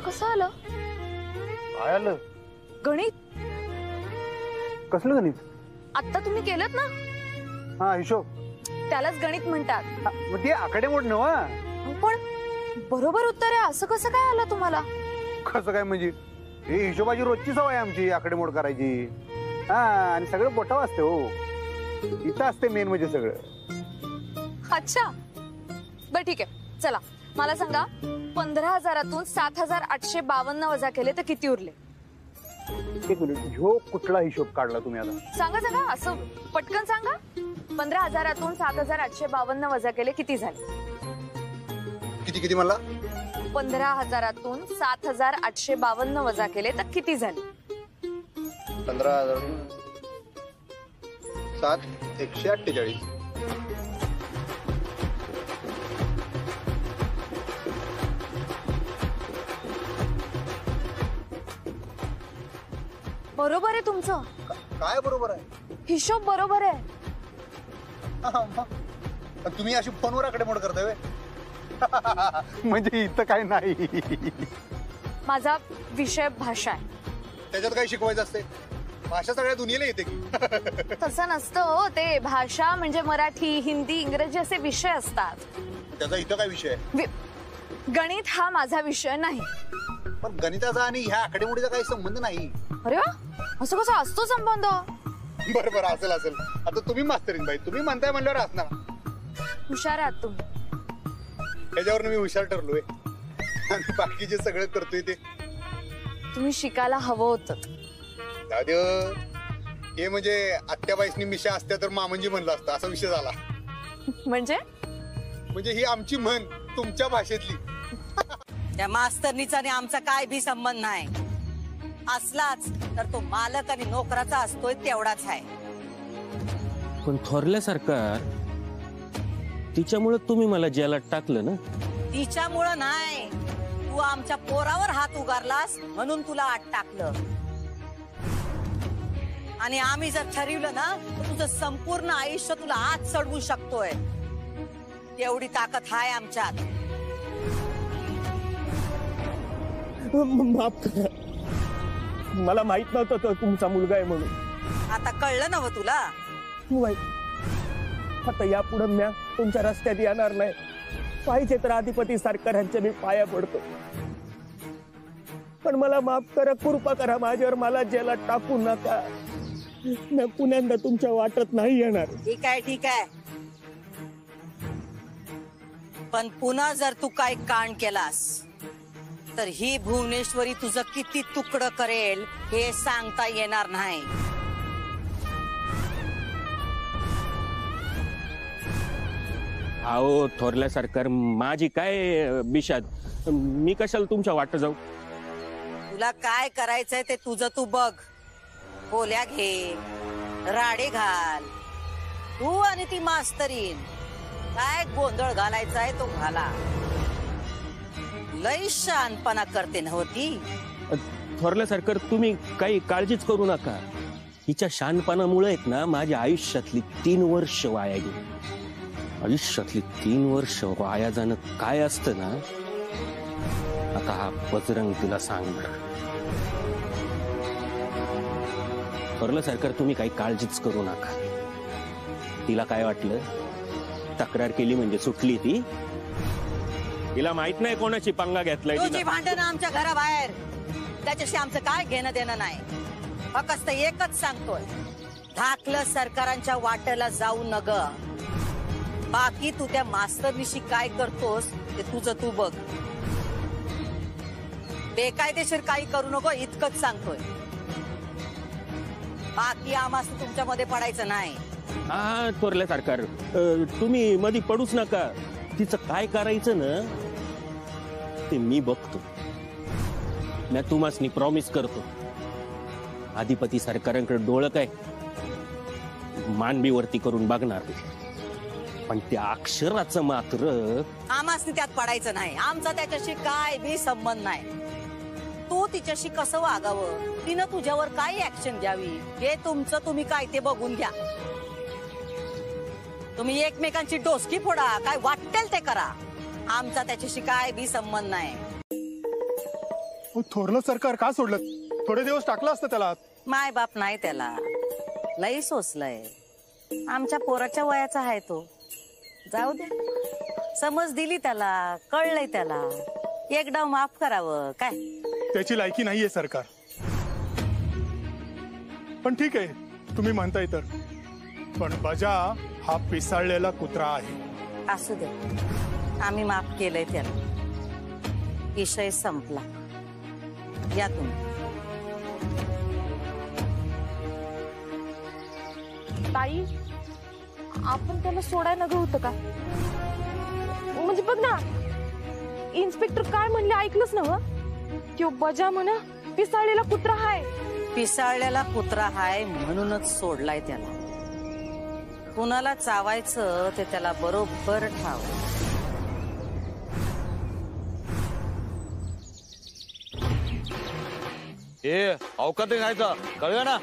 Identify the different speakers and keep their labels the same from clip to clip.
Speaker 1: कसं आलं?
Speaker 2: काय आलं?
Speaker 1: गणित.
Speaker 2: कसलं गणित?
Speaker 1: आता तुम्ही केलंत ना?
Speaker 2: हा, हिशोब.
Speaker 1: त्यालाच गणित म्हणतात.
Speaker 2: मग ती आकडेमोड नव्ह.
Speaker 1: पण बरोबर उत्तर आहे असं कसं काय आलं तुम्हाला?
Speaker 2: कसं काय म्हणजे? ही हिशोबाची रोजची सवय आमची आकडेमोड करायची. हा, आणि सगळं बोटावर असते हो. इथं असते मेन म्हणजे सगळं.
Speaker 1: अच्छा, बर ठीक आहे. चला मला सांगा, 15,000तून 7,852 वजा केले तर किती उरले?
Speaker 2: एक मिनिट, ह्यो कुठला हिशोब काढला तुम्ही आता?
Speaker 1: सांगा सांगा, असं पटकन सांगा. 15,000तून 7,852 वजा केले किती झाले?
Speaker 2: किती किती मला?
Speaker 1: 15,000तून 7,852 वजा केले तर किती झाले?
Speaker 2: 15,000 7 148.
Speaker 1: बरोबर आहे तुमचं.
Speaker 2: काय बरोबर आहे?
Speaker 1: हिशोब बरोबर आहे.
Speaker 2: तुम्ही अशी फोनवर आकडेमोड करताय व्हय? म्हणजे इथं काय नाही.
Speaker 1: माझा विषय भाषा आहे.
Speaker 2: त्याच्यात काय शिकवायचं असते? भाषा सगळ्या दुनियेला येते की?
Speaker 1: तसं नसतं हो. ते भाषा म्हणजे मराठी, हिंदी, इंग्रजी असे विषय असतात.
Speaker 2: त्याचा इथं काय विषय आहे?
Speaker 1: गणित हा माझा विषय नाही.
Speaker 2: पण गणिताचा आणि ह्या आकडेमोडीचा काही संबंध नाही.
Speaker 1: अरे वा, असं कसं असतो संबंध?
Speaker 2: बरोबर, असेल असेल. आता तुम्ही मास्तरीन बाई, तुम्ही म्हणताय म्हणल्यावर असणार.
Speaker 1: हुशार आहात तुम्ही.
Speaker 2: त्याच्यावर मी हुशार ठरलोय आणि बाकीचे सगळं करतोय ते.
Speaker 1: तुम्ही शिकायला हवं होतं.
Speaker 2: दादा, हे म्हणजे आत्याबाईसनी मिशा असत्या तर मामंजी म्हणलं असतं, असा विषय झाला.
Speaker 1: म्हणजे
Speaker 2: ही आमची म्हण तुमच्या भाषेतली.
Speaker 3: त्या मास्तरनीचा आणि आमचा काय बी संबंध नाही. असलाच तर तो मालक आणि नोकराचा असतोय तेवढाच आहे.
Speaker 4: पण थोरल्या सरकार, तिच्यामुळे तुम्ही मला जेलात टाकलं ना?
Speaker 3: तिच्यामुळं नाही, तू आमच्या पोरावर हात उगारलास म्हणून तुला आत टाकलं. आणि आम्ही जर ठरवलं ना तर तुझं संपूर्ण आयुष्य तुला आत चढवू शकतोय. तेवढी ताकद आहे आमच्यात.
Speaker 4: माफ करा, मला माहित नव्हतं तो तुमचा मुलगा आहे म्हणून.
Speaker 3: आता कळलं ना व तुला?
Speaker 4: आता यापुढे म्या तुमच्या रस्त्यात येणार नाही. पाहिजे तर अधिपती सरकारांच्या मी पाया पडतो, पण मला माफ करा, कृपा करा माझ्यावर. मला जेलात टाकू नका. मी पुण्यांदा तुमच्या वाटत नाही येणार.
Speaker 3: ठीक आहे ठीक आहे, पण पुन्हा जर तू काय कांड केलास तर ही भुवनेश्वरी तुझं किती तुकडं करेल हे सांगता येणार नाही.
Speaker 4: अहो थोरल्या सरकार, माझी काय बिशाद, मी कशाला तुमच्या वाट जाऊ?
Speaker 3: तुला काय करायचंय ते तुझं तू बघ. बोल्या घे, राडे घाल. तू आणि ती मास्तरीन काय गोंधळ घालायचाय तो घाला. लई शानपणा करते नव्हती.
Speaker 4: थोरल्या सरकार, तुम्ही काही काळजीच करू नका. हिच्या शानपणामुळे आहेत ना माझ्या आयुष्यातली 3 वर्ष वाया गेली. आयुष्यातली 3 वर्ष वाया जाणं काय असतं ना, आता हा बजरंग तिला सांगणार. थोरल्या सरकार, तुम्ही काही काळजीच करू नका. तिला काय वाटलं, तक्रार केली म्हणजे सुटली ती? तिला माहित नाही कोणाची पंगा घेतलाय.
Speaker 3: तुझी भांडणं आमच्या घराबाहेर, त्याच्याशी आमचं काय घेणं देणं नाही. फक्त एकच सांगतोय, धाकलं सरकारांच्या वाटेला जाऊ नग. बाकी तू त्या मास्तरनीशी काय करतोस ते तुझं तू बघ. बेकायदेशीर काही करू नको इतकंच सांगतोय. बाकी आम्हाला तुमच्यामध्ये पडायचं नाही.
Speaker 4: हा थोरल्या सरकार, तुम्ही मध्ये पडूच नका. तिचं काय करायचं ना ते मी बघतो. मी तुम्हाला प्रॉमिस करतो, अधिपती सरकारांकडे डोळं काय मानबीवरती करून बघणार. पण त्या अक्षराचं मात्र
Speaker 3: आम्हाला त्यात पडायचं नाही. आमचा त्याच्याशी काय बी संबंध नाही. तू तिच्याशी कसं वागावं, तिनं तुझ्यावर काय ऍक्शन घ्यावी हे तुमचं तुम्ही काय ते बघून घ्या. तुम्ही एकमेकांची डोसकी फोडा, काय वाटेल ते करा. आमचा त्याच्याशी काय बी संबंध नाही.
Speaker 5: थोरलं सरकार का सोडलं? थोडे दिवस टाकलं असतं त्याला.
Speaker 3: माय बाप नाही त्याला, लई सोसलंय. आमच्या पोराच्या वयाचा आहे तो. जाऊ दे, समज दिली त्याला, कळलंय त्याला, एकदा माफ करावं काय.
Speaker 5: त्याची लायकी नाहीये सरकार. पण ठीक आहे, तुम्ही म्हणताय तर. पण बजा हा पिसाळलेला कुत्रा आहे.
Speaker 3: असू दे, आम्ही माफ केलंय त्याला. विषय संपला. या तुम्ही.
Speaker 1: ताई, आपण त्याला सोडायला नग होतं का? म्हणजे बघ ना, इन्स्पेक्टर काय म्हणले ऐकलंच ना? तो बजा म्हणा पिसाळलेला कुत्रा हाय.
Speaker 3: पिसाळलेला कुत्रा हाय म्हणूनच सोडलाय त्याला. कुणाला चावायचं ते त्याला बरोबर ठाव.
Speaker 6: अवकात खायचं कळलं ना.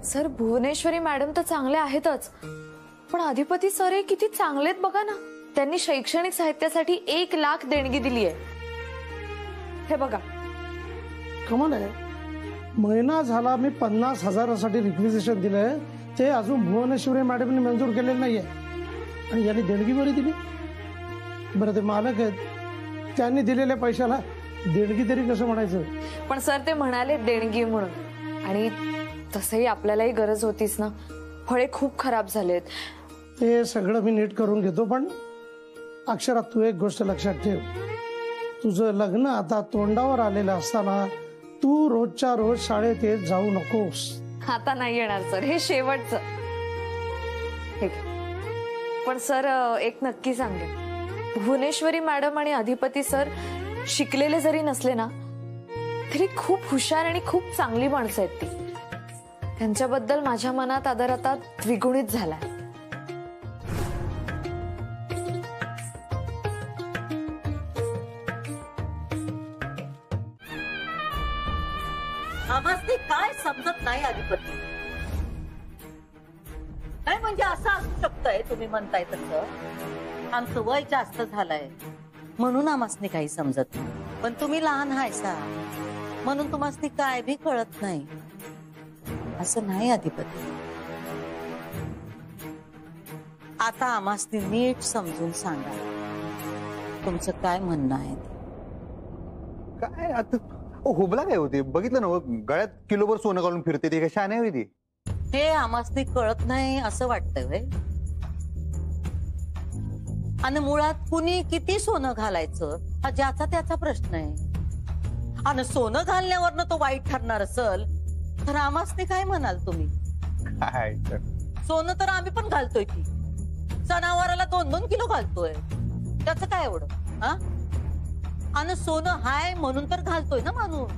Speaker 1: सर, भुवनेश्वरी मॅडम तर चांगले आहेतच, पण अधिपती सर हे किती चांगलेत बघा ना. त्यांनी शैक्षणिक साहित्यासाठी 1 लाख देणगी दिली आहे. हे बघा,
Speaker 7: कमाल आहे. महिना झाला मी 50,000साठी रिक्विजिशन दिलंय, ते अजून भुवनेश्वरी मॅडमने मंजूर केलेलं नाहीये. आणि यांनी देणगी बरी दिली. बरं, ते मालक आहेत, त्यांनी दिलेल्या पैशाला देणगी तरी कसं म्हणायचं?
Speaker 1: पण सर ते म्हणाले देणगी म्हणून. आणि तसंही आपल्यालाही गरज होतीच ना. फळे खूप खराब झालेत.
Speaker 7: ते सगळं मी नीट करून घेतो. पण अक्षरात तू एक गोष्ट लक्षात ठेव. तुझं लग्न आता तोंडावर आलेलं असताना तू रोजच्या रोज शाळेत येत जाऊ नकोस.
Speaker 1: आता नाही येणार सर, हे शेवटचं. ठीक. पण सर एक नक्की सांगेन, भुवनेश्वरी मॅडम आणि अधिपती सर शिकलेले जरी नसले ना, तरी खूप हुशार आणि खूप चांगली माणसं आहेत ती. त्यांच्याबद्दल माझ्या मनात आदर आता द्विगुणित झालाय.
Speaker 3: आम्हाला काय समजत नाही अधिपती. काय म्हणजे असं असू शकतंय तुम्ही म्हणताय तसं? आमचं वय जास्त झालंय म्हणून आम्हाला काही समजत नाही. पण तुम्ही लहान हायसा म्हणून तुम्हाला काय बी कळत नाही असं नाही अधिपती. आता आम्हाला नीट समजून सांगा तुमचं काय म्हणणं आहे.
Speaker 2: काय आता हुबला काय होती? बघितलं ना, गळ्यात किलोभर सोनं घालून फिरते ती. कशा नाही होती?
Speaker 3: हे आम्हाला कळत नाही असं वाटतंय व्हय? आणि मुळात कुणी किती सोनं घालायचं हा ज्याचा त्याचा प्रश्न आहे. आणि सोनं घालण्यावरनं तो वाईट ठरणार असल तर आम्हाला काय म्हणाल तुम्ही?
Speaker 2: काय
Speaker 3: सोनं तर आम्ही पण घालतोय की. सणावाराला 2-2 किलो घालतोय. त्याचं काय एवढं? हा, आणि सोनं हाय म्हणून तर घालतोय ना माणूस.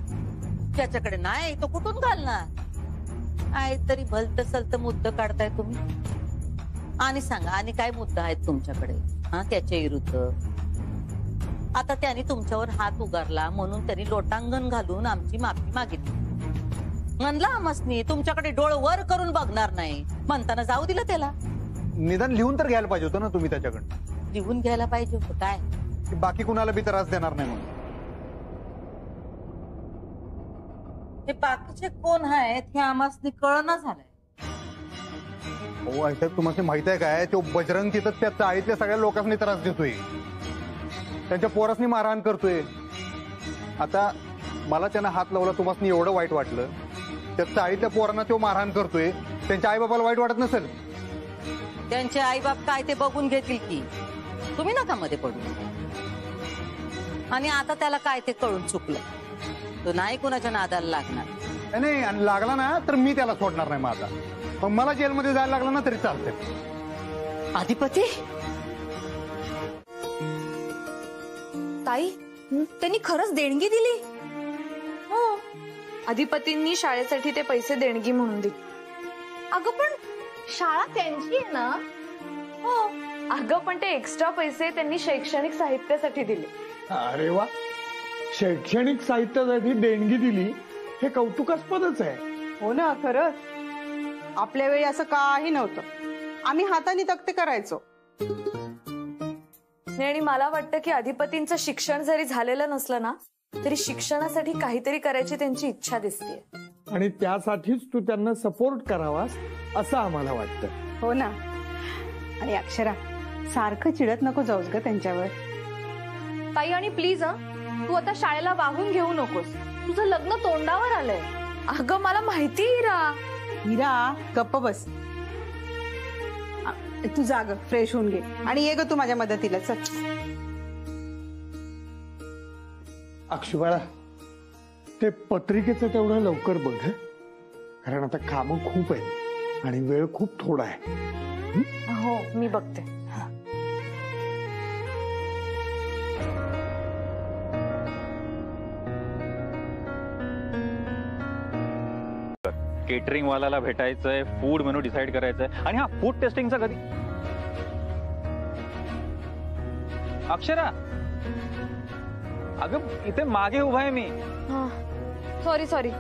Speaker 3: त्याच्याकडे नाही तो कुठून घालणार? काय तरी भलत सलत मुद्दा काढताय तुम्ही. आणि सांगा, आणि काय मुद्दा आहेत तुमच्याकडे हा त्याच्या विरुद्ध? आता त्यांनी तुमच्यावर हात उगारला म्हणून त्यांनी लोटांगण घालून आमची माफी मागितली. म्हणला आमसनी तुमच्याकडे डोळ वर करून बघणार नाही म्हणताना जाऊ दिलं त्याला.
Speaker 2: निदान लिहून तर घ्यायला पाहिजे होतं ना तुम्ही त्याच्याकडे.
Speaker 3: लिहून घ्यायला पाहिजे होतं काय?
Speaker 2: बाकी कुणाला बी त्रास देणार नाही म्हणून.
Speaker 3: हे बाकीचे कोण आहेत हे आम्हाला कळना झालंय.
Speaker 2: हो, तुम्हाला माहित आहे काय? तो बजरंग तिथं त्या चाळीतल्या सगळ्या लोकांनी त्रास देतोय, त्यांच्या पोरासनी मारहाण करतोय. आता मला त्यानं हात लावला, तुम्हाला एवढं वाईट वाटलं? त्या चाळीतल्या पोरांना तो मारहाण करतोय, त्यांच्या आई बाबाला वाईट वाटत नसेल?
Speaker 3: त्यांचे आई बाप काय ते बघून घेतील की. तुम्ही नका मध्ये पडू. आणि आता त्याला काय ते कळून चुकलं, तो नाही कुणाच्या नादाला लागणार.
Speaker 2: नाही, आणि लागला ना तर मी त्याला सोडणार नाही. माझा मग मला जेलमध्ये जायला लागला ना तरी चालतंय.
Speaker 3: अधिपती
Speaker 1: ताई, त्यांनी खरंच देणगी दिली? हो, अधिपतींनी शाळेसाठी ते पैसे देणगी म्हणून दिले. अगं पण शाळा त्यांची आहे ना? हो. अगं पण ते एक्स्ट्रा पैसे त्यांनी शैक्षणिक साहित्यासाठी दिले.
Speaker 8: अरे वा, शैक्षणिक साहित्यासाठी देणगी दिली
Speaker 7: हे कौतुकास्पदच आहे.
Speaker 8: हो ना, खरंच आपल्या वेळी असं काही नव्हतं. आम्ही हाताने तक्ते करायचो.
Speaker 1: नाही, आणि मला वाटतं की अधिपतींचं शिक्षण जरी झालेलं नसलं ना तरी शिक्षणासाठी काहीतरी करायची त्यांची इच्छा दिसते.
Speaker 7: आणि त्यासाठीच तू त्यांना सपोर्ट करावास असं आम्हाला वाटतं.
Speaker 8: हो ना. आणि अक्षरा, सारखं चिडत नको जाऊस ग त्यांच्यावर.
Speaker 1: ताई, आणि प्लीज तू आता शाळेला वाहून घेऊ नकोस. तुझं लग्न तोंडावर आलंय. अगं मला माहिती हिरा.
Speaker 8: हिरा गप्प बस. तू जाग, फ्रेश होऊन घे आणि ये ग तू माझ्या मदतीला. चल
Speaker 7: अक्षुबाळा, ते पत्रिकेचं तेवढं लवकर बघ हं? कारण आता कामं खूप आहेत आणि वेळ खूप थोडा आहे.
Speaker 1: हो, मी बघते.
Speaker 9: केटरिंग वाल्याला भेटायचंय, फूड मेनू डिसाइड करायचंय. आणि हा फूड टेस्टिंगचा कधी? अक्षरा, अगं इथे मागे उभा आहे मी.
Speaker 1: Sorry sorry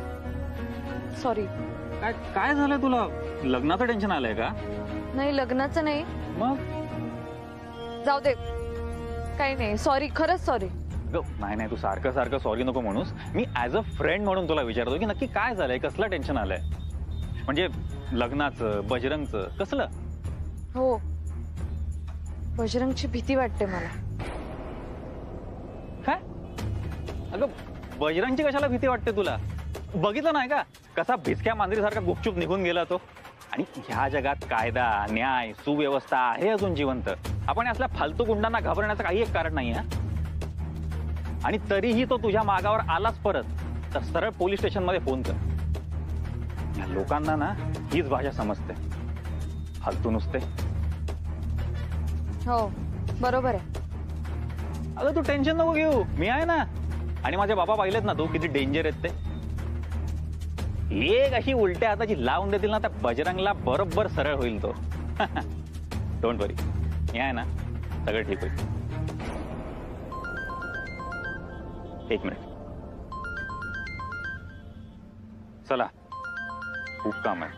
Speaker 1: sorry.
Speaker 9: काय काय झालंय तुला? लग्नाचं टेन्शन आलंय का?
Speaker 1: नाही, लग्नाचं नाही.
Speaker 9: मग
Speaker 1: जाऊ दे, काही नाही. सॉरी, खरंच सॉरी.
Speaker 9: नाही नाही, तू सारखं सारखं सॉरी नको म्हणूस. मी ऍज अ फ्रेंड म्हणून तुला विचारतो की नक्की काय झालंय, कसलं टेन्शन आलंय? म्हणजे लग्नाचं, बजरंगचं, कसलं?
Speaker 1: हो, बजरंगची भीती वाटते मला.
Speaker 9: काय? अगं बजरंगची कशाला भीती वाटते तुला? बघितलं नाही का कसा भिसक्या मांजरीसारखा गुपचूप निघून गेला तो? आणि ह्या जगात कायदा, न्याय, सुव्यवस्था आहे अजून जिवंत. आपण असल्या फालतू गुंडांना घाबरण्याचं काही एक कारण नाही. आणि तरीही तो तुझ्या मागावर आलाच परत, तर सरळ पोलीस स्टेशन मध्ये फोन कर. या लोकांना ना हीच भाषा समजते, फालतू नुसते.
Speaker 1: हो, बरोबर आहे.
Speaker 9: अगं तू टेन्शन नको घेऊ, मी आहे ना. आणि माझे बाबा पाहिलेत ना तू किती डेंजर आहेत ते. एक अशी उलट्या हाताची लावून देतील ना, त्या बजरंगला बरोबर सरळ होईल तो. डोंट वरी, मी आहे ना, सगळं ठीक होईल. एक मिनिट, चला, खूप काम आहे.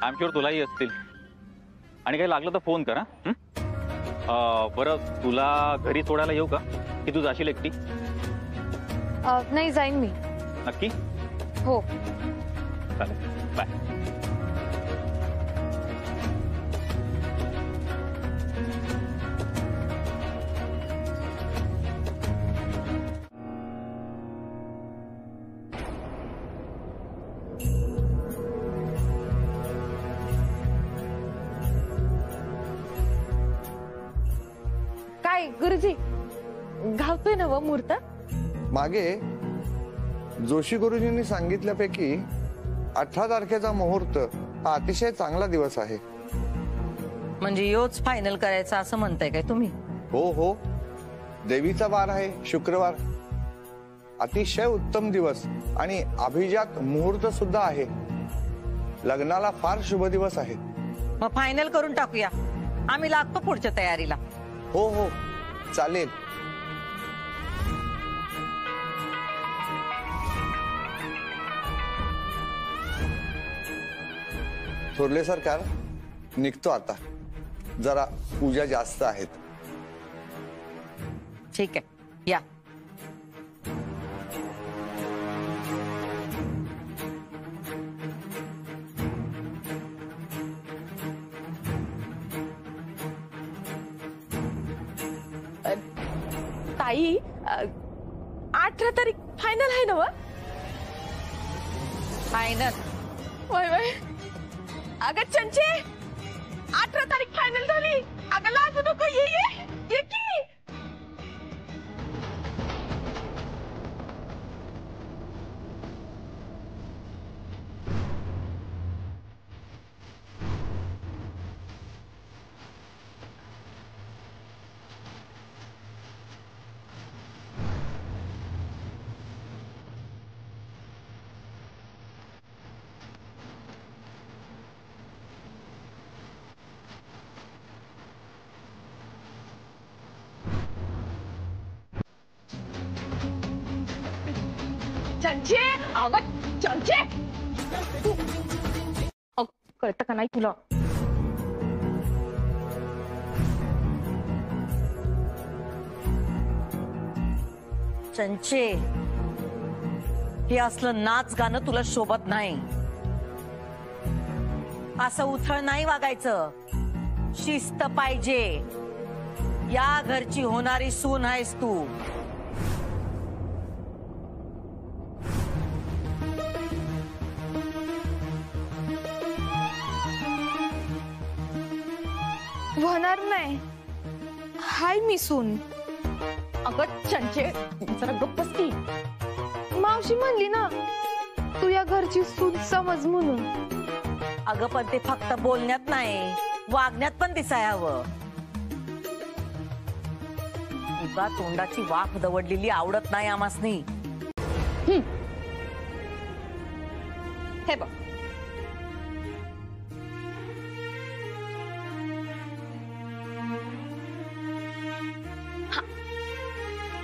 Speaker 9: आय एम शुअर तुलाही असतील. आणि काही लागलं तर फोन करा. बरं, तुला घरी सोडायला येऊ का, की तू जाशील एकटी?
Speaker 1: नाही, जाईन मी.
Speaker 9: नक्की?
Speaker 1: हो.
Speaker 9: चालेल, बाय.
Speaker 1: काय गुरुजी, घावतोय ना व मुहूर्त?
Speaker 10: मागे जोशी गुरुजींनी सांगितल्यापैकी 18 तारखेचा मुहूर्त हा अतिशय चांगला दिवस आहे.
Speaker 3: म्हणजे योच फायनल करायचा असं म्हणताय काय तुम्ही?
Speaker 10: हो हो, देवीचा वार आहे, शुक्रवार. अतिशय उत्तम दिवस आणि अभिजात मुहूर्त सुद्धा आहे. लग्नाला फार शुभ दिवस आहे.
Speaker 3: मग फायनल करून टाकूया, आम्ही लागतो पुढच्या तयारीला.
Speaker 10: हो हो, चालेल. थोरले सरकार, निघतो आता. जरा पूजा जास्त आहेत.
Speaker 3: ठीक आहे, या.
Speaker 1: ताई, 18 तारीख फायनल आहे ना व?
Speaker 3: फायनल?
Speaker 1: वय वय, अगं चंचे, 18 तारीख फायनल झाली. अगं लाजू नको, ये ये ये की. चंचे अगं चंचे कळतं का नाही तुला?
Speaker 3: चंचे, हे असलं नाच गाणं तुला शोभत नाही. असं उथळ नाही वागायचं. शिस्त पाहिजे. या घरची होणारी सून आहेस तू.
Speaker 1: होणार नाही. हाय मी सून. अगं चंचे जरा गप्प बस की. मावशी म्हणली ना तू या घरची सून समज म्हणून.
Speaker 3: अगं पण ते फक्त बोलण्यात नाही, वागण्यात पण दिसाय हवं. उगा तोंडाची वाफ दवडलेली आवडत नाही आमासनी.
Speaker 1: हे बघ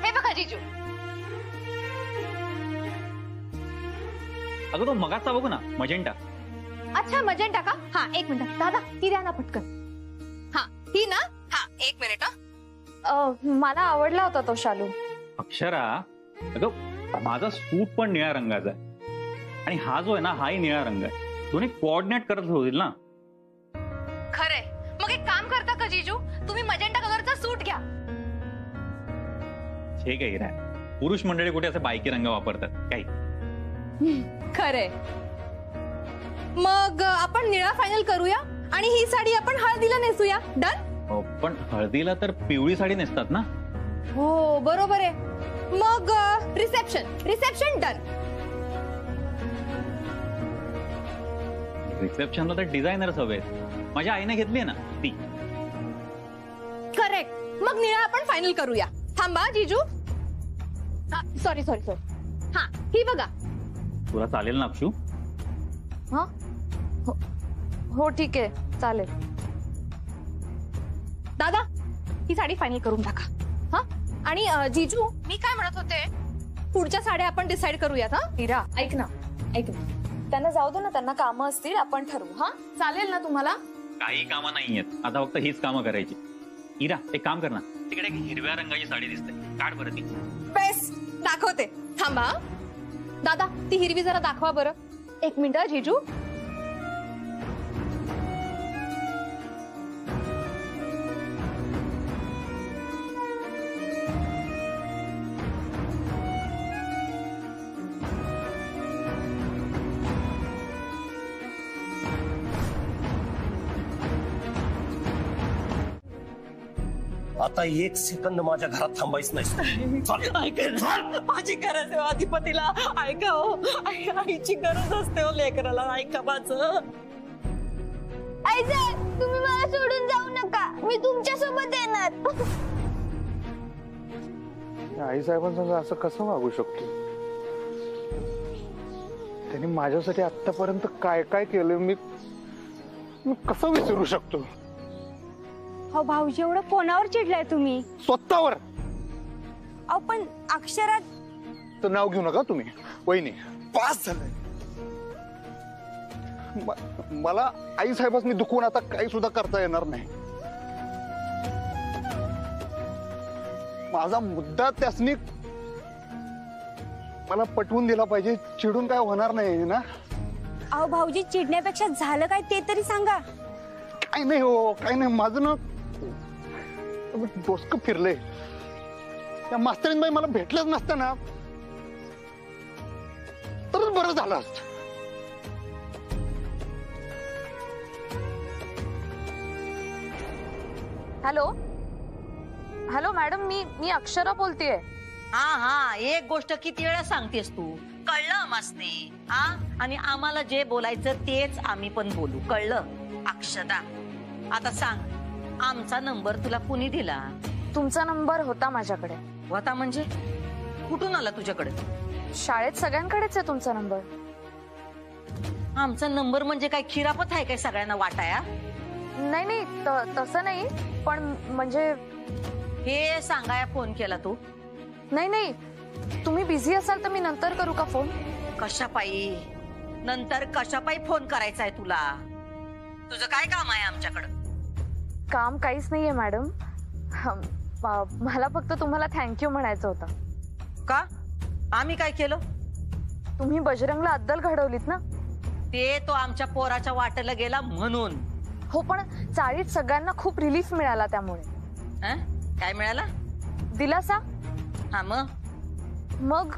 Speaker 1: हे बघा जीजू.
Speaker 9: अगं तो मगाचा बघू ना, मजेंटा.
Speaker 1: अच्छा मजेंटा का? हा एक मिनिट दादा ती द्या ना पटकन. हा ही ना. हा एक मिनिट. मला आवडला होता तो शालू.
Speaker 9: अक्षरा, अगं माझा सूट पण निळ्या रंगाचा आहे आणि हा जो आहे ना हाही निळा रंग आहे. दोन्ही कोऑर्डिनेट करत होतील ना.
Speaker 1: खरंय. मग एक काम करता का जीजू, तुम्ही मजेंटा कलरचा सूट घ्या.
Speaker 9: हे काही राय, पुरुष मंडळी कुठे असे बायकी रंग वापरतात काही.
Speaker 1: खरंय. मग आपण निळा फायनल करूया आणि ही साडी आपण हळदीला नेसूया. डन.
Speaker 9: पण हळदीला तर पिवळी साडी नेसतात ना.
Speaker 1: हो बरोबर आहे. मग रिसेप्शन डन.
Speaker 9: रिसेप्शनला तर डिझायनर्स हवे. माझ्या आईने घेतली ना ती.
Speaker 1: करेक्ट. मग निळा आपण फायनल करूया. थांबा जीजू. सॉरी. हा ही बघा.
Speaker 9: तुला चालेल ना अक्षू?
Speaker 1: हा हो ठीक आहे चालेल. दादा ही साडी फायनल करून टाका. हा आणि जीजू मी काय म्हणत होते, पुढच्या साड्या आपण डिसाइड करूयात. हा इरा ऐक ना त्यांना जाऊ दे ना, त्यांना कामं असतील, आपण ठरवू. हा चालेल ना तुम्हाला?
Speaker 9: काही कामं नाहीयेत आता, फक्त हीच कामं करायची. इरा एक काम कर ना, तिकडे एक हिरव्या रंगाची साडी दिसते, काढ बरं ती.
Speaker 1: बेस्ट दाखवते. थांबा दादा ती हिरवी जरा दाखवा बरं. एक मिनिट जीजू.
Speaker 11: आता एक सेकंद माझ्या घरात थांबायच नाही.
Speaker 3: माझी गरज आहे अधिपतीला. ऐका हो, आईची गरज असते हो लेकराला. ऐका माझं.
Speaker 12: आईसाहेब तुम्ही मला सोडून जाऊ नका, मी तुमच्या सोबत येणार.
Speaker 2: आईसाहेबांसंग असं कसं वागू शकतो? त्यांनी माझ्यासाठी आतापर्यंत काय काय केलं मी कसं विसरू शकतो?
Speaker 12: हो भाऊजी एवढं कोणावर चिडलाय तुम्ही?
Speaker 2: स्वतःवर.
Speaker 12: अहो पण अक्षरात.
Speaker 2: तर नाव घेऊ नका तुम्ही वहिनी. पास झालंय. मला आई साहेबांनी दुखवून आता काही सुद्धा करता येणार नाही. माझा मुद्दा त्यासनी मला पटवून दिला पाहिजे. चिडून काय होणार नाही ना.
Speaker 12: अहो भाऊजी चिडण्यापेक्षा झालं काय ते तरी सांगा.
Speaker 2: काय नाही हो, काय नाही. माझं ना डोसकं फिरलंय. त्या मास्तरीनबाई मला भेटलंच नसतं ना तरच बरं झालं असत.
Speaker 1: हॅलो मॅडम मी अक्षरा बोलतेय.
Speaker 3: हा एक गोष्ट किती वेळा सांगतेस तू, कळलं मस्ती? हा आणि आम्हाला जे बोलायचं तेच आम्ही पण बोलू, कळलं? अक्षदा आता सांग, आमचा नंबर तुला कुणी दिला?
Speaker 1: तुमचा नंबर होता माझ्याकडे.
Speaker 3: होता म्हणजे कुठून आला तुझ्याकडे?
Speaker 1: शाळेत सगळ्यांकडेच आहे तुमचा नंबर.
Speaker 3: आमचा नंबर म्हणजे काय खिरापत आहे काय सगळ्यांना वाटाया?
Speaker 1: नाही तसं नाही, पण म्हणजे
Speaker 3: हे सांगाया फोन केला तू?
Speaker 1: नाही तुम्ही बिझी असाल तर मी नंतर करू का फोन?
Speaker 3: कशापायी नंतर कशापायी फोन करायचा आहे तुला? तुझं काय काम आहे आमच्याकडं?
Speaker 1: काम काहीच नाहीये मॅडम. मला फक्त तुम्हाला थँक्यू म्हणायचं होतं.
Speaker 3: का? आम्ही काय केलं?
Speaker 1: तुम्ही बजरंगला अद्दल घडवलीत ना.
Speaker 3: ते तो आमच्या पोराच्या वाटेला गेला म्हणून.
Speaker 1: हो, पण चाळीत सगळ्यांना खूप रिलीफ मिळाला त्यामुळे.
Speaker 3: काय मिळाला?
Speaker 1: दिलासा.
Speaker 3: हा,
Speaker 1: मग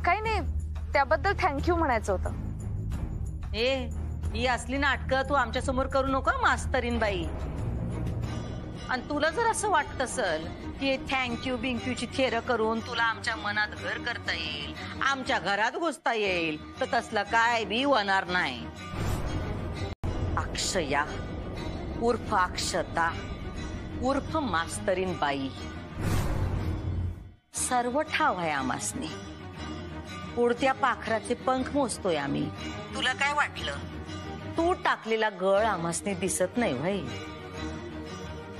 Speaker 1: काही नाही, त्याबद्दल थँक्यू म्हणायचं होतं.
Speaker 3: ही असली नाटकं तू आमच्या समोर करू नको मास्तरीन बाई. आणि तुला जर असं वाटत असेल की थँक्यू बिंक्यूची थेर करून तुला आमच्या मनात घर करता येईल, आमच्या घरात घुसता येईल, तर तसलं काय बी होणार नाही. अक्षया उर्फ अक्षता उर्फ मास्तरीन बाई सर्व ठाव आहे आमासनी. उडत्या पाखराचे पंख मोजतोय आम्ही. तुला काय वाटलं तू टाकलेला गळ आमासनी दिसत नाही भाई?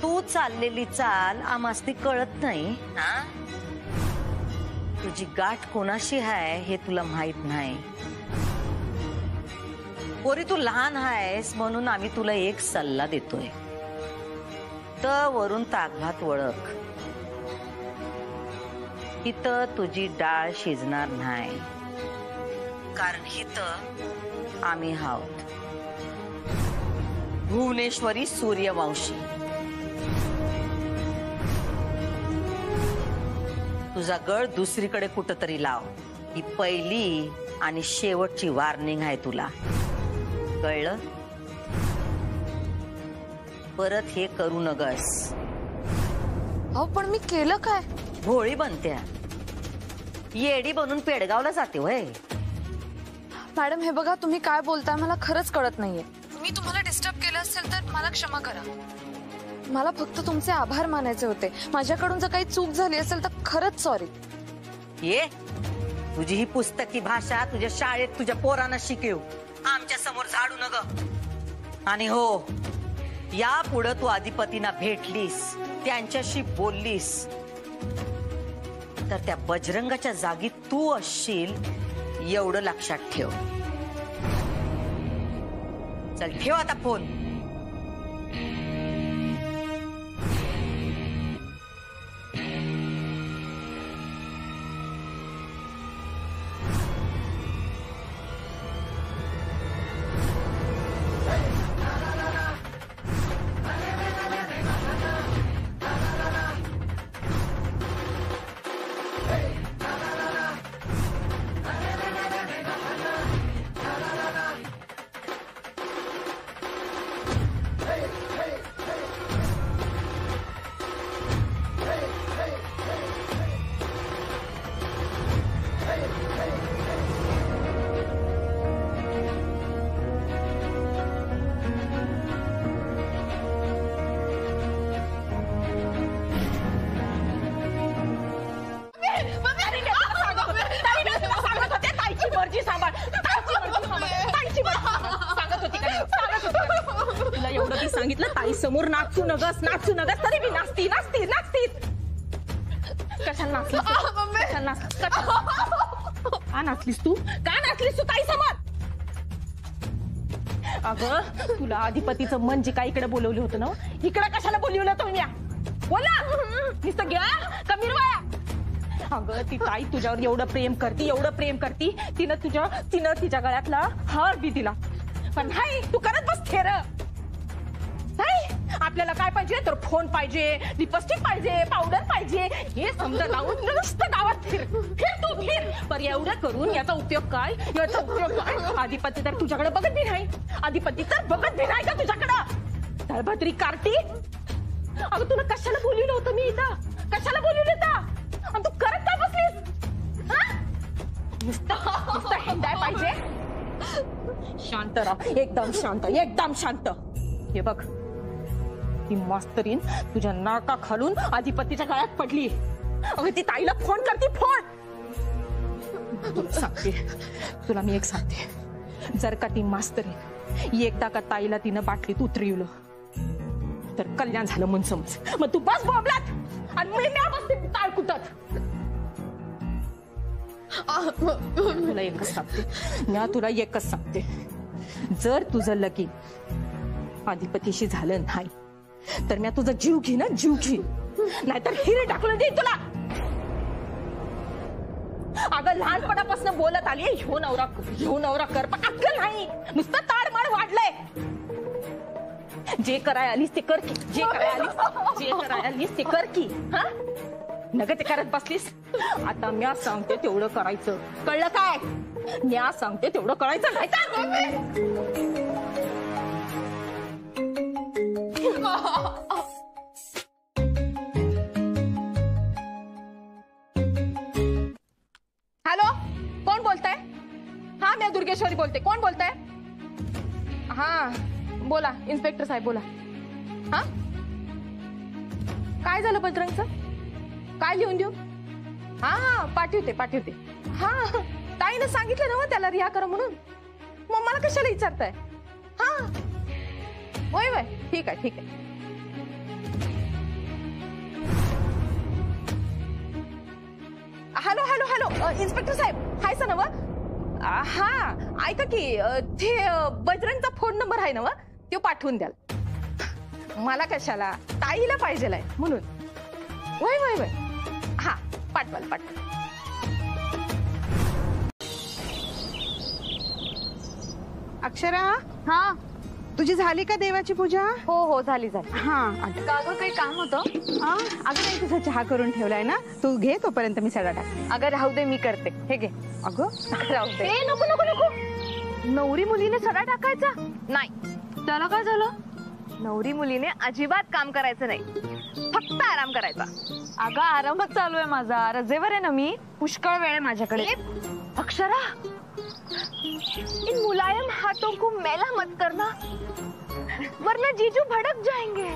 Speaker 3: तू चाललेली चाल आमासनी कळत नाही? हा, तुझी गाठ कोणाशी आहे हे तुला माहित नाही. पोरी तू लहान आहेस म्हणून आम्ही तुला एक सल्ला देतोय. तर वरून ताकभात वळख. इथं तुझी डाळ शिजणार नाही, कारण इथं आम्ही आहोत. भुवनेश्वरी सूर्यवंशी. तुझा गळ दुसरीकडे कुठंतरी लाव. ही पहिली आणि शेवटची वॉर्निंग आहे तुला, कळलं? परत हे करू नगस.
Speaker 1: अहो, पण मी केलं काय?
Speaker 3: भोळी बनत्या, येडी बनून पेडगावला जाते वय.
Speaker 1: मॅडम हे बघा, तुम्ही काय बोलताय मला खरंच कळत नाहीये. मी तुम्हाला डिस्टर्ब केलं असेल तर मला क्षमा करा. मला फक्त तुमचे आभार मानायचे होते. माझ्याकडून जर काही चूक झाली असेल तर खरंच सॉरी.
Speaker 3: ये तुझी ही पुस्तकी भाषा तुझ्या शाळेत तुझ्या पोरांना शिकव, आमच्या समोर झाडू नग. आणि हो, या पुढे तू अधिपतींना भेटलीस, त्यांच्याशी बोललीस तर त्या बजरंगाच्या जागी तू असशील एवढं लक्षात ठेव. चल ठेव आता फोन.
Speaker 13: तुला एवढं मी सांगितलं ताई समोर नाचू नगस तरी मी नाचती. कशाला नाचलीस? का नाचलीस तू ताई समोर? अगं तुला अधिपतीचं मन जे काय इकडे बोलवलं होतं ना, इकडे कशाला बोलवलं तुम्ही? बोला नुसतं घ्या का मिरवाया? अगं ती ताई तुझ्यावर एवढं प्रेम करती, तिनं तिच्या गळ्यातला हार बी दिला. पण नाही, तू करत बस थेर. आपल्याला काय पाहिजे तर फोन पाहिजे, लिपस्टिक पाहिजे, पावडर पाहिजे, हे समजा लावून नुसतं गावात फिर. पण एवढं करून याचा उपयोग काय? अधिपती तर तुझ्याकडे बघत बी नाही. का तुझ्याकडं? दळभद्री कार्टी. अगं तुला कशाला बोलवलं होतं मी इथं? कशाला बोलवलं होतं? आणि तू करत काय बसलीस? नुसतं हिंडाय पाहिजे. शांत राहा, एकदम शांत. हे बघ, ती मास्तरीन तुझ्या नाका खालून अधिपतीच्या गळ्यात पडली. अगं ती ताईला फोन करते, फोन. तुला मी एक सांगते, जर का ती मास्तरीन एकदा का ताईला तिनं बाटलीत उतरवलं तर कल्याण झालं म्हणून समज. मग तू बस बोंबलात आणि महिन्या बसते टाळ कुटत. तुला एकच सांगते, मी तुला एकच सांगते, जर तुझं लगीन अधिपतीशी झालं नाही तर मी तुझा जीव घे ना, जीव घे, नाहीतर हिरे टाकून दे तुला. अगं लहानपणापासून बोलत आली ह्यो नवरा कर, पण अक्कल नाही, नुसतं ताडमाड वाढलंय. जे कराय आलीस ते कर की, जे कराय आलीस ते कर की. हा नग ते करत बसलीस. आता म्या सांगते तेवढं करायचं, कळलं काय? म्या सांगते तेवढं करायचं, नाही तर हॅलो, कोण बोलताय? हा मी दुर्गेश्वरी बोलते. कोण बोलताय? हा बोला, इन्स्पेक्टर साहेब बोला. हा काय झालं बजरंगचं? काय लिहून देऊ? हा पाठवते. हा ताईनं सांगितलं ना त्याला रिहा करा म्हणून, मग मला कशाला विचारताय? हा होय ठीक आहे. हॅलो इन्स्पेक्टर साहेब हाय सा नव? हा ऐका की, ते बजरंगचा फोन नंबर आहे ना, तो पाठवून द्याल. मला कशाला, ताईला पाहिजेलाय म्हणून. वय हा पाठवाल.
Speaker 8: अक्षरा,
Speaker 1: हा
Speaker 8: तुझी झाली का देवाची पूजा?
Speaker 1: हो झाली.
Speaker 8: हा
Speaker 1: अगं काही काम होतं?
Speaker 8: अगं नाही, तुझा चहा करून ठेवलाय ना, तू घे, तोपर्यंत मी सगळा टाकते.
Speaker 1: अगं राहू दे, मी करते. हे घे.
Speaker 8: अगं
Speaker 1: राहू दे. नको. नवरी मुलीने सडा टाकायचा नाही. त्याला काय झालं? नवरी मुलीने अजिबात काम करायचं नाही, फक्त आराम करायचा. अगं आरामच चालू आहे माझा, रजेवर आहे ना मी, पुष्कळ वेळ आहे माझ्याकडे. अक्षरा, इन मुलायम हाथों को मैला मत करना, वरना जीजू भड़क जाएंगे.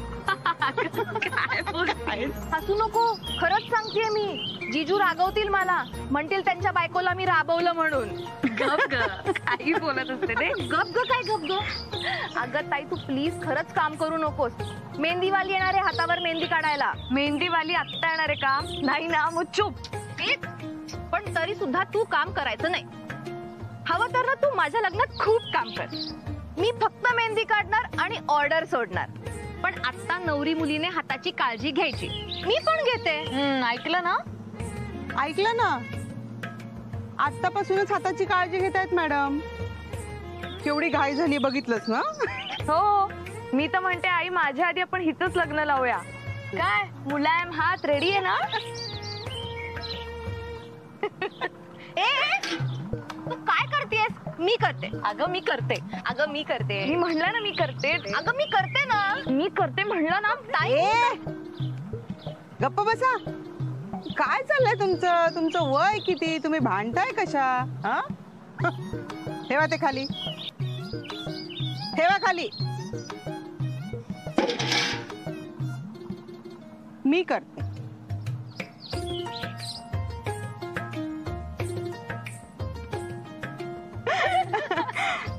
Speaker 1: काय बोलतेस? हसू नको, खरंच सांगतेय मी. जीजू रागवतील मला, म्हणतील त्यांच्या बायकोला मी राबवलं म्हणून. गप ग, काही बोलत असते रे. गप ग. अगं ताई, तू प्लीज खरंच काम करू नकोस. मेहंदीवाली येणार आहे हातावर मेहंदी काढायला. मेहंदीवाली आत्ता येणार आहे का? नाही ना, मग चुप. पण तरी सुद्धा तू काम करायचं नाही. हवं तर ना तू माझ्या लग्नात खूप काम कर. मी फक्त मेहंदी काढणार आणि ऑर्डर सोडणार. पण आता नवरी मुलीने हाताची काळजी घ्यायची. मी पण घेते. ऐकलं ना?
Speaker 8: आतापासूनच हाताची काळजी घेत आहेत मॅडम. केवढी घाई झाली बघितलंस ना?
Speaker 1: हो, मी तर म्हणते आई, माझ्या आधी आपण हिचंच लग्न लावूया. काय मुलायम हात रेडी आहे ना? तू काय करतेस? मी करते. अगं मी करते. मी म्हणलं ना मी करते. अगं मी करते ना. मी करते म्हणलं ना ताई.
Speaker 8: गप्प बसा. काय चाललंय तुमचं वय किती? तुम्ही भांडताय कशा? हा ठेवा ते खाली. मी करते.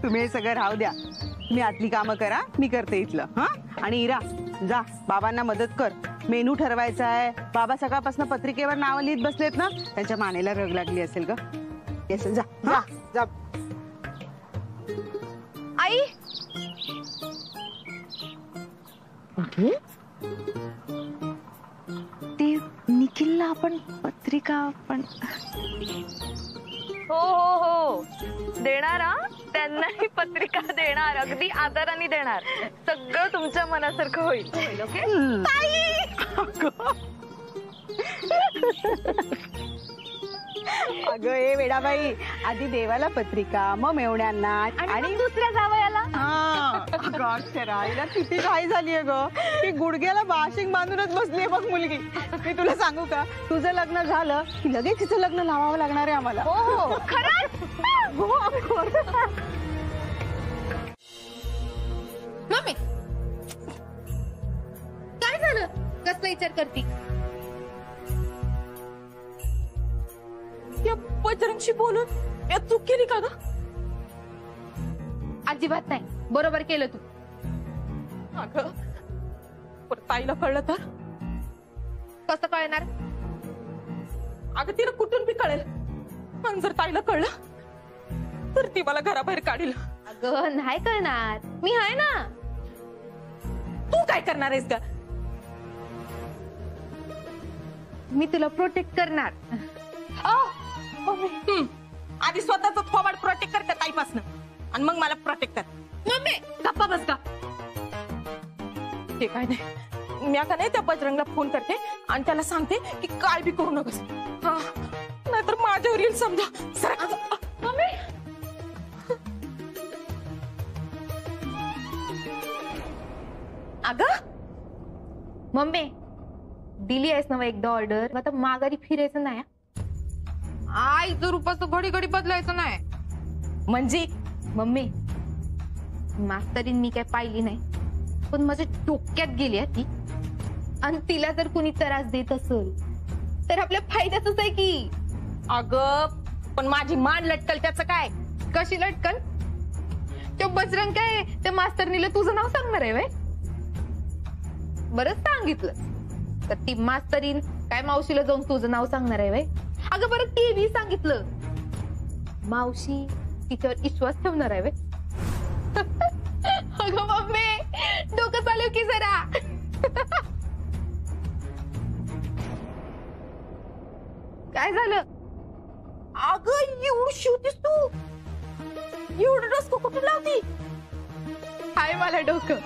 Speaker 8: तुम्ही हे सगळं राहू द्या. तुम्ही आतली कामं करा, मी करते इथलं. हा आणि इरा, जा बाबांना मदत कर. मेनू ठरवायचा आहे. बाबा सकाळपासून पत्रिकेवर नावं लिहित बसलेत ना, त्यांच्या मानेला रग लागली असेल ग. असेल. जा.
Speaker 1: आई, ते निखिलला आपण पत्रिका पण हो देणार. त्यांनाही पत्रिका देणार, अगदी आदराने देणार. सगळं तुमच्या मनासारखं होईल. ओके
Speaker 8: अगं ए वेडाबाई, आधी देवाला पत्रिका, मग मेवण्यांना
Speaker 1: आणि दुसऱ्या जावयाला.
Speaker 8: राहिला किती घाई झालीये ग. ती गुडघ्याला बाशिंग बांधूनच बसलीये बघ मुलगी. मी तुला सांगू का, तुझं लग्न झालं की लगेच तिचं लग्न लावावं लागणार आहे आम्हाला.
Speaker 1: हो खरंच.
Speaker 13: मम्मी काय झालं? कसला विचार करती? या बजरंगशी बोलून या चूक केली का ग? अजिबात नाही, बरोबर केलं तू. अगं पण ताईला कळलं तर? कसं कळणार? अगं तिला कुठून बी कळेल. आणि जर ताईला कळलं तर ती मला घराबाहेर काढील.
Speaker 12: अगं नाही करणार, मी आहे ना.
Speaker 13: तू काय करणार आहेस ग?
Speaker 12: मी तुला प्रोटेक्ट करणार.
Speaker 13: आधी स्वतःच थोबाड प्रोटेक्ट कर त्या ताईपासनं आणि मग मला प्रोटेक्ट कर. मम्मी गप्पा बस का. ते काय नाही, मी आता नाही त्या बजरंगला फोन करते आणि त्याला सांगते की काय बी करू नकोस. हा नाहीतर माझ्यावर येईल समजा. मम्मी
Speaker 12: अगं मम्मी दिली आहेस ना एकदा ऑर्डर, आता माघारी फिरायचं नाही. आईचं रूपाचं घडी घडी बदलायचं नाही.
Speaker 13: म्हणजे
Speaker 12: मम्मी मास्तरीन मी काय पाहिली नाही, पण माझ्या डोक्यात गेली आहे ती. आणि तिला जर कुणी त्रास देत असेल तर आपल्या फायद्याच आहे की.
Speaker 13: अगं पण माझी मान लटकल त्याचं काय?
Speaker 12: कशी लटकल? तो बजरंग काय त्या मास्तरनीला तुझं नाव सांगणार आहे? बरंच सांगितलं तर ती मास्तरीन काय मावशीला जाऊन तुझं नाव सांगणार आहे? अगं बरं ते बी सांगितलं मावशी तिच्यावर विश्वास ठेवणार आहे? अगं मम्मी डोकं चालू की जरा. काय झालं?
Speaker 13: अगं एवढं शिवतीस तू, एवढं डोसकं कुठे लावती?
Speaker 12: हाय मला डोकं.